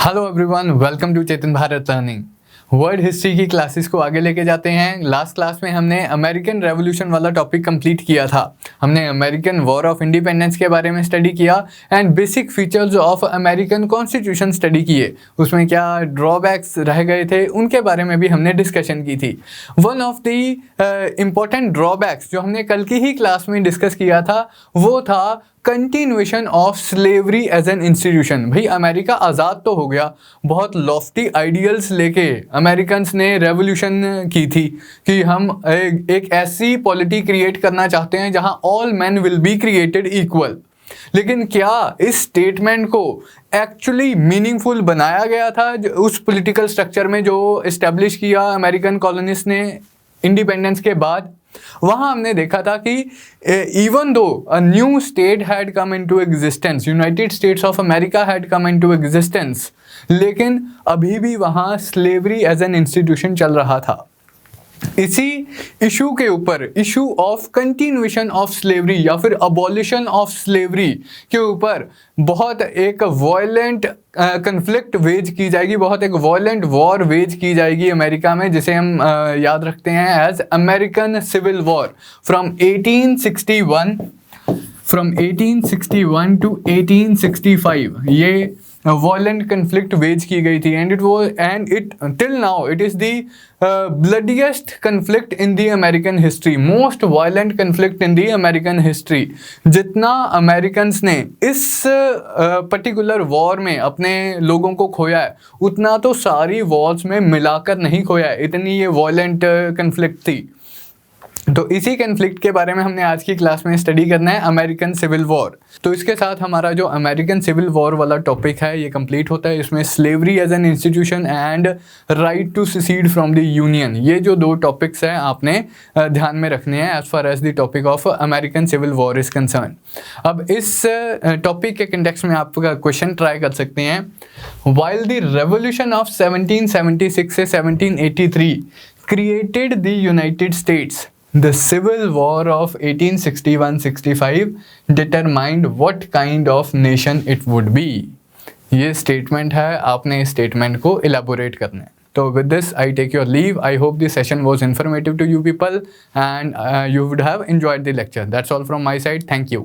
Hello everyone, welcome to Chetan Bharat learning. World history की classes को आगे लेके जाते हैं। लास्ट क्लास में हमने अमेरिकन रेवोल्यूशन वाला टॉपिक कंप्लीट किया था। हमने अमेरिकन वॉर ऑफ इंडिपेंडेंस के बारे में स्टडी किया and basic features of American constitution study किए। उसमें क्या ड्रॉबैक्स रह गए थे उनके बारे में भी हमने डिस्कशन की थी। One of the important drawbacks जो हमने कल की ही क्लास में डिस्कस किया था वो था continuation of slavery as an institution. भाई अमेरिका आज़ाद तो हो गया, बहुत लॉफ्टी आइडियल्स लेके अमेरिकन्स ने रेवोल्यूशन की थी कि हम एक ऐसी पॉलिटी क्रिएट करना चाहते हैं जहां all man will be created equal. लेकिन क्या इस स्टेटमेंट को एक्चुअली मीनिंगफुल बनाया गया था उस पॉलिटिकल स्ट्रक्चर में जो इस्टेब्लिश किया अमेरिकन कॉलोनिस्ट ने इंडिपेंडेंस के बाद? वहां हमने देखा था कि even though a new state had come into existence, United states of America had come into existence, लेकिन अभी भी वहां स्लेवरी एज एन इंस्टीट्यूशन चल रहा था। इसी इशू के ऊपर, issue of continuation of slavery या फिर अबॉलिशन ऑफ स्लेवरी के ऊपर बहुत एक वायलेंट कन्फ्लिक्ट वेज की जाएगी, बहुत एक वायलेंट वॉर वेज की जाएगी अमेरिका में, जिसे हम याद रखते हैं as American civil war from 1861 to 1865। ये वायलेंट कन्फ्लिक्ट वेज की गई थी and it till now it is the bloodiest conflict in the American history, most violent conflict in the American history. जितना अमेरिकन्स ने इस पर्टिकुलर वॉर में अपने लोगों को खोया है उतना तो सारी वॉर्स में मिलाकर नहीं खोया है, इतनी ये वायलेंट कन्फ्लिक्ट थी। तो इसी कन्फ्लिक्ट के बारे में हमने आज की क्लास में स्टडी करना है, अमेरिकन सिविल वॉर। तो इसके साथ हमारा जो अमेरिकन सिविल वॉर वाला टॉपिक है ये कंप्लीट होता है। इसमें slavery as an institution and right to secede from the union, ये जो दो टॉपिक्स हैं आपने ध्यान में रखने हैं as far as the topic of American civil war is concern. अब इस टॉपिक के कंटेक्स्ट में आप क्वेश्चन ट्राई कर सकते हैं, व्हाइल द रेवोल्यूशन ऑफ 1776 से 1783 created the United states, The Civil War of 1861-65 determined what kind of nation it would be। ये स्टेटमेंट है, आपने इस स्टेटमेंट को इलेबोरेट करना है। तो with this I take your leave. I hope this session was informative to you people and you would have enjoyed the lecture. That's all from my side. Thank you.